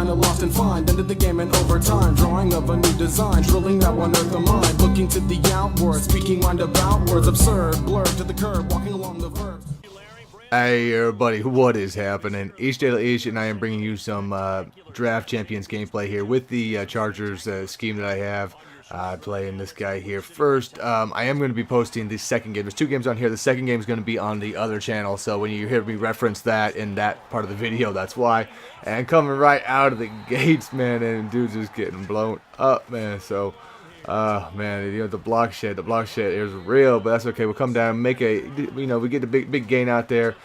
kinda lost and find. Ended the game in overtime, drawing of a new design, drilling that one earth of mine. Looking to the outward, speaking roundabout words, absurd, blurred to the curb, walking along the verge. Hey everybody, what is happening? Ish and I am bringing you some Draft Champions gameplay here with the Chargers scheme that I have. Playing this guy here first. I am going to be posting the second game. There's two games on here. The second game is going to be on the other channel, so when you hear me reference that in that part of the video, that's why. And coming right out of the gates, man, and dude's just getting blown up, man. So man, you know, the block shed is real, but that's okay. We'll come down, make a, you know, we get the big gain out there.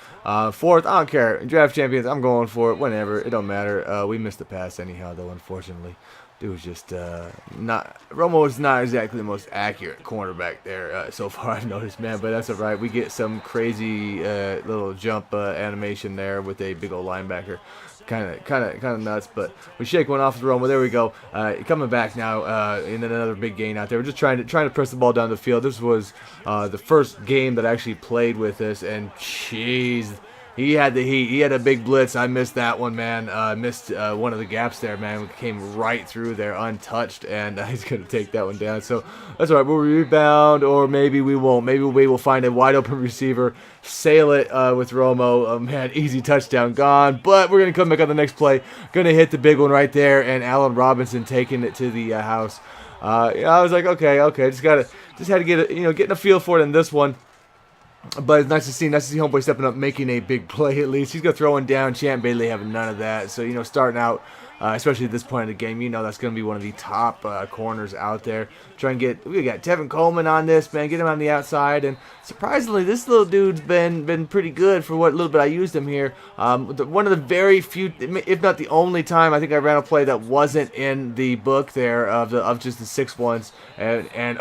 Fourth, I don't care. Draft Champions, I'm going for it whenever. It don't matter. We missed the pass anyhow, though, unfortunately. Dude was just Romo is not exactly the most accurate cornerback there so far, I've noticed, man, but that's alright. We get some crazy little jump animation there with a big old linebacker. Kind of nuts, but we shake one off the Romo. There we go. Coming back now, and then another big gain out there. We're just trying to press the ball down the field. This was the first game that I actually played with this, and jeez, he had the heat. He had a big blitz. I missed that one, man. Missed one of the gaps there, man. We came right through there untouched, and he's going to take that one down. So that's all right. We'll rebound, or maybe we won't. Maybe we will find a wide open receiver, sail it with Romo. Man, easy touchdown gone. But we're going to come back on the next play. Going to hit the big one right there, and Allen Robinson taking it to the house. I was like, okay. Just had to get getting a feel for it in this one. But it's nice to see homeboy stepping up, making a big play at least. He's going to throw one down. Champ Bailey having none of that. So, starting out, especially at this point in the game, that's going to be one of the top corners out there. We got Tevin Coleman on this, man. Get him on the outside. And surprisingly, this little dude's been pretty good for what little bit I used him here. One of the very few, if not the only time, I think I ran a play that wasn't in the book there of just the 6-1s. And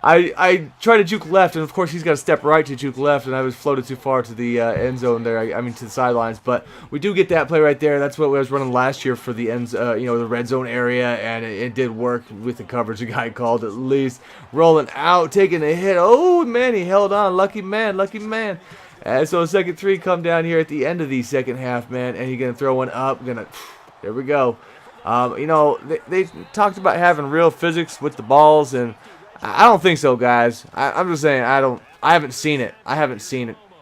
I tried to juke left, and of course he's got to step right to juke left, and I was floated too far to the end zone there. I mean to the sidelines, but we do get that play right there. That's what I was running last year for the ends, the red zone area, and it did work with the coverage the guy called at least. Rolling out, taking a hit. Oh man, he held on. Lucky man. And so second three come down here at the end of the second half, man, and he's gonna throw one up. There we go. They talked about having real physics with the balls, and I don't think so, guys. I'm just saying I haven't seen it.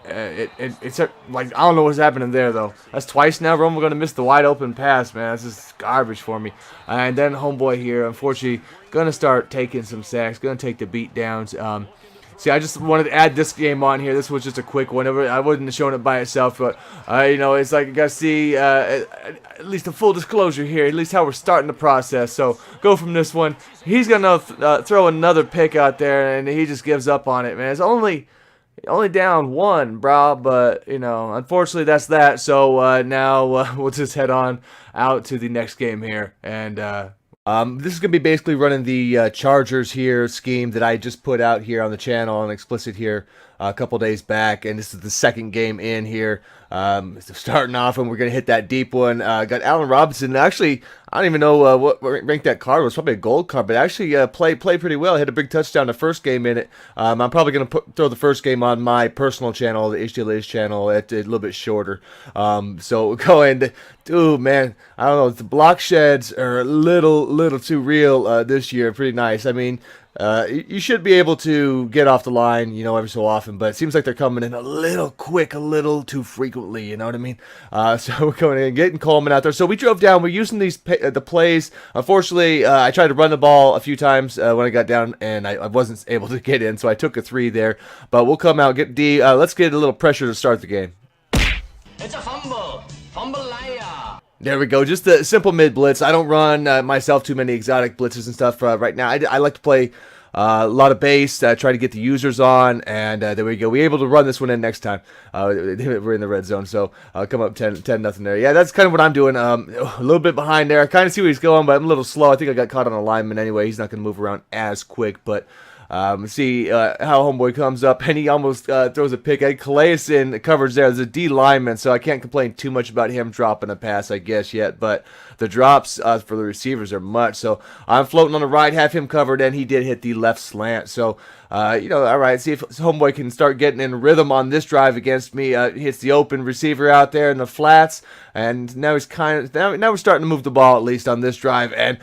It's like I don't know what's happening there though. That's twice now. Romo gonna miss the wide open pass, man. That's just garbage for me. And then homeboy here, unfortunately, gonna start taking some sacks. Gonna take the beat downs. See, I just wanted to add this game on here. This was just a quick one. I wouldn't have shown it by itself, but it's like you gotta see at least a full disclosure here. At least how we're starting the process. So go from this one. He's gonna throw another pick out there, and he just gives up on it, man. It's only down one, bro. But unfortunately, that's that. So now we'll just head on out to the next game here, and this is going to be basically running the Chargers here scheme that I just put out here on the channel on Explicit here a couple days back, and this is the second game in here. Starting off, and we're going to hit that deep one. Got Allen Robinson. Actually, I don't even know what rank that card was. Probably a gold card, but actually played pretty well. Hit a big touchdown the first game in it. I'm probably going to throw the first game on my personal channel, the HDLH channel, a little bit shorter. So go ahead. Dude, man, I don't know. The block sheds are a little too real this year. Pretty nice. I mean, you should be able to get off the line, every so often, but it seems like they're coming in a little quick, a little too frequently, you know what I mean? So we're going in, getting Coleman out there. So we drove down, we're using the plays. Unfortunately, I tried to run the ball a few times when I got down, and I wasn't able to get in, so I took a 3 there. But we'll come out, get D. Let's get a little pressure to start the game. It's a fumble. Fumble liar. There we go. Just a simple mid blitz. I don't run myself too many exotic blitzes and stuff right now. I like to play a lot of base, try to get the users on, and there we go. We're able to run this one in next time. We're in the red zone, so come up 10-0 there. Yeah, that's kind of what I'm doing. A little bit behind there. I kind of see where he's going, but I'm a little slow. I think I got caught on a lineman anyway. He's not going to move around as quick, but see how homeboy comes up, and he almost throws a pick. Calais in the coverage there. There's a D lineman, so I can't complain too much about him dropping a pass, I guess, yet. But the drops for the receivers are much. So I'm floating on the right, have him covered, and he did hit the left slant. So all right, see if homeboy can start getting in rhythm on this drive against me. He hits the open receiver out there in the flats, and now he's now we're starting to move the ball, at least on this drive. And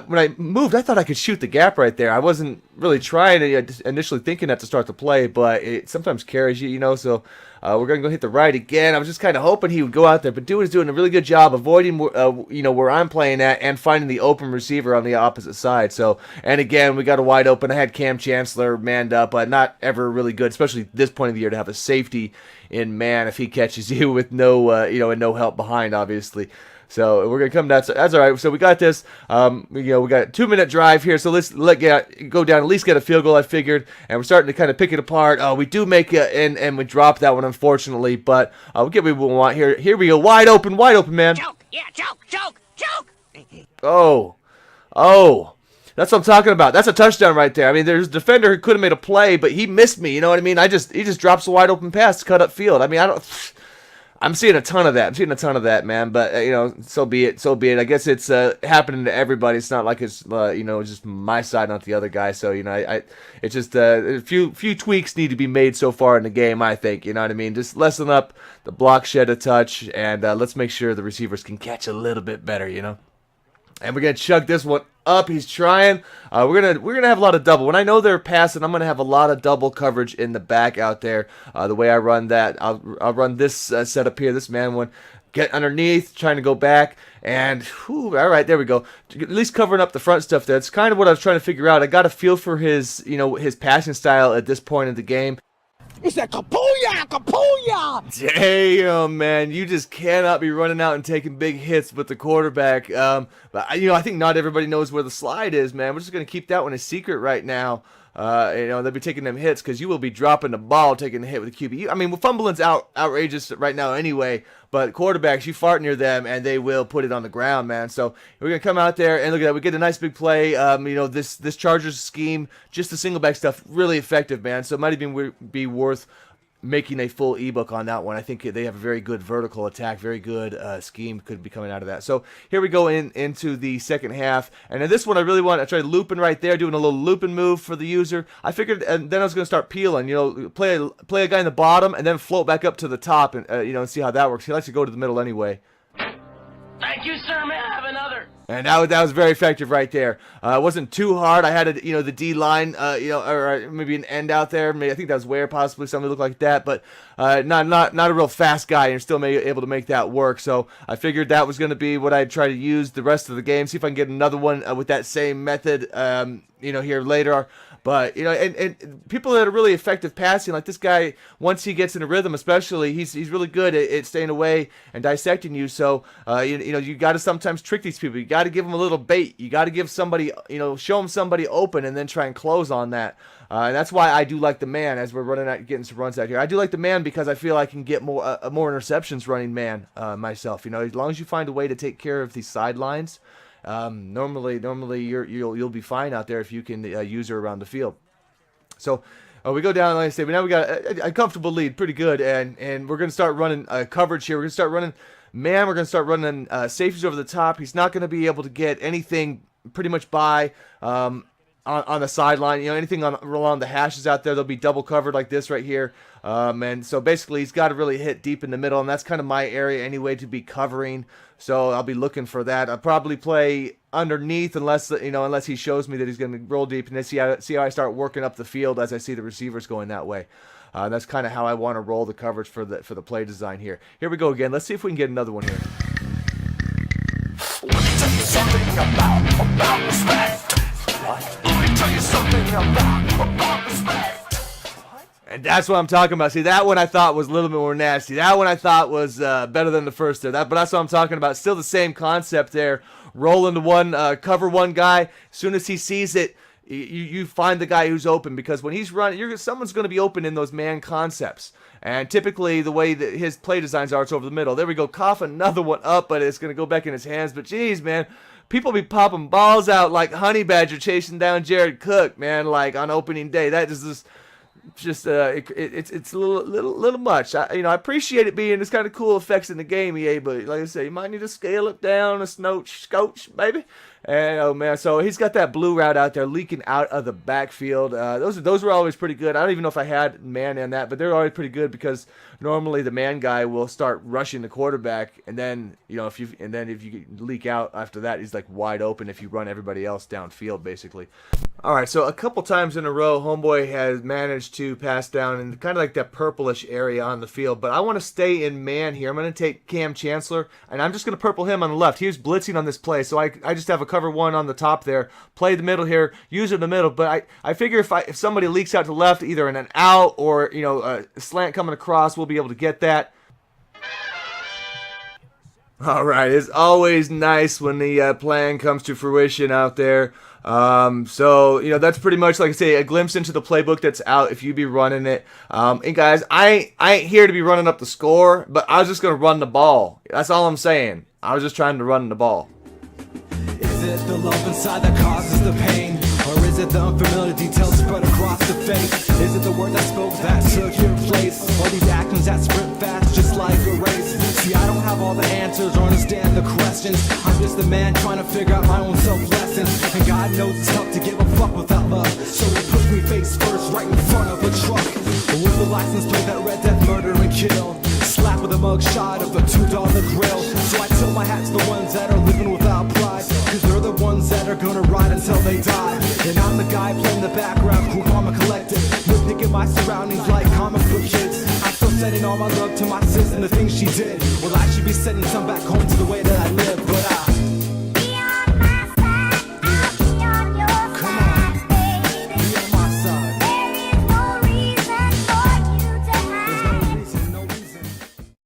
when I moved, I thought I could shoot the gap right there. I wasn't really trying to initially thinking that to start the play, but it sometimes carries you, so we're going to go hit the right again. I was just kind of hoping he would go out there, but dude is doing a really good job avoiding, where I'm playing at and finding the open receiver on the opposite side. So, and again, we got a wide open. I had Cam Chancellor manned up, but not ever really good, especially this point of the year, to have a safety in man if he catches you with no, and no help behind, obviously. So we're gonna come down. So that's all right. So we got this. We got a 2-minute drive here. So let's go down. At least get a field goal. I figured, and we're starting to kind of pick it apart. We do make it, and we drop that one, unfortunately. But we get what we want here. Here we go. Wide open, man. Choke! Yeah, choke! Oh, that's what I'm talking about. That's a touchdown right there. I mean, there's a defender who could have made a play, but he missed me. You know what I mean? He just drops a wide open pass to cut up field. I mean, I'm seeing a ton of that. Man. But, so be it. I guess it's happening to everybody. It's not like it's, just my side, not the other guy. So, it's just a few tweaks need to be made so far in the game, I think. You know what I mean? Just lessen up the block shed a touch, and let's make sure the receivers can catch a little bit better, And we're going to chug this one up. He's trying. We're gonna have a lot of double. When I know they're passing, I'm going to have a lot of double coverage in the back out there. The way I run that, I'll run this setup here, this man one. Get underneath, trying to go back, and all right, there we go. At least covering up the front stuff there. It's kind of what I was trying to figure out. I got a feel for his passing style at this point in the game. He said, Kapuya! Damn, man, you just cannot be running out and taking big hits with the quarterback. But I think not everybody knows where the slide is, man. We're just gonna keep that one a secret right now. They'll be taking them hits because you will be dropping the ball, taking a hit with the QB. Fumbling's outrageous right now anyway, but quarterbacks, you fart near them and they will put it on the ground, man. So we're going to come out there and look at that. We get a nice big play. This Chargers scheme, just the single back stuff, really effective, man. So it might even be worth making a full ebook on that one. I think they have a very good vertical attack, very good scheme could be coming out of that. So here we go into the second half, and in this one I tried looping right there, doing a little looping move for the user. I figured, and then I was going to start peeling, play a guy in the bottom and then float back up to the top, and and see how that works. He likes to go to the middle anyway. Thank you, sir. May I have another? And that was very effective right there. It wasn't too hard. I had the D line, or maybe an end out there. Maybe I think that was Ware, possibly something looked like that. But not a real fast guy, and you're still able to make that work. So I figured that was going to be what I'd try to use the rest of the game. See if I can get another one with that same method, here later. But and people that are really effective passing, like this guy, once he gets in a rhythm, especially, he's really good at staying away and dissecting you. So you got to sometimes trick these people. You got to give them a little bait. You got to give somebody, show them somebody open, and then try and close on that. And that's why I do like the man as we're getting some runs out here. I do like the man because I feel I can get more interceptions running man myself. As long as you find a way to take care of these sidelines. Normally you'll be fine out there if you can use her around the field. So we go down, like I said, but now we got a comfortable lead, pretty good, and we're going to start running coverage here. We're going to start running man. We're going to start running safeties over the top. He's not going to be able to get anything pretty much by on the sideline. Anything along the hashes out there, they'll be double covered like this right here. And so basically he's got to really hit deep in the middle, and that's kind of my area anyway to be covering. So I'll be looking for that. I'll probably play underneath unless he shows me that he's going to roll deep, and then see how I start working up the field as I see the receivers going that way. That's kind of how I want to roll the coverage for the play design here. Here we go again. Let's see if we can get another one here. Let me tell you something about respect. Let me tell you something about respect. And that's what I'm talking about. See, that one I thought was a little bit more nasty. That one I thought was better than the first there. But that's what I'm talking about. Still the same concept there. Roll into one, cover one guy. As soon as he sees it, you find the guy who's open, because when he's running, someone's going to be open in those man concepts. And typically the way that his play designs are, it's over the middle. There we go. Cough another one up, but it's going to go back in his hands. But geez, man, people be popping balls out like Honey Badger chasing down Jared Cook, man, like on opening day. That is just it's a little much. I appreciate it being this kind of cool effects in the game, EA, but like I say, you might need to scale it down a scotch, baby. And oh man, so he's got that blue route out there leaking out of the backfield. Those were always pretty good. I don't even know if I had man in that, but they're always pretty good because normally the man guy will start rushing the quarterback, and then if you leak out after that, he's like wide open if you run everybody else downfield basically. All right, so a couple times in a row, homeboy has managed to pass down in kind of like that purplish area on the field, but I want to stay in man here. I'm going to take Cam Chancellor, and I'm just going to purple him on the left. He was blitzing on this play, so I just have a cover one on the top there, play the middle here, use it in the middle, but I figure if somebody leaks out to the left, either in an out or a slant coming across, we'll be able to get that. All right, it's always nice when the plan comes to fruition out there. So that's pretty much, like I say, a glimpse into the playbook that's out if you be running it. And guys, I ain't here to be running up the score, but I was just gonna run the ball. That's all I'm saying. I was just trying to run the ball. Is it the love inside that causes the pain? Or is it the unfamiliar details spread across the face? Is it the word I spoke that took your place? Or these actions that sprint fast just like a race? See, I don't have all the answers or understand the questions. I'm just a man trying to figure out my own self-lessons. And God knows it's tough to give a fuck without love. So he puts me face first right in front of a truck with the license plate that read death, murder, and kill. Slap with a mug shot of a $2 grill. So I tell my hat to the ones that are living without pride, cause they're the ones that are gonna ride until they die. And I'm the guy playing the background, cool, calm, and collected. Nitpicking my surroundings like comic book kids. I'm still sending all my love to my sis and the things she did. Well, I should be sending some back home to the way that I live, but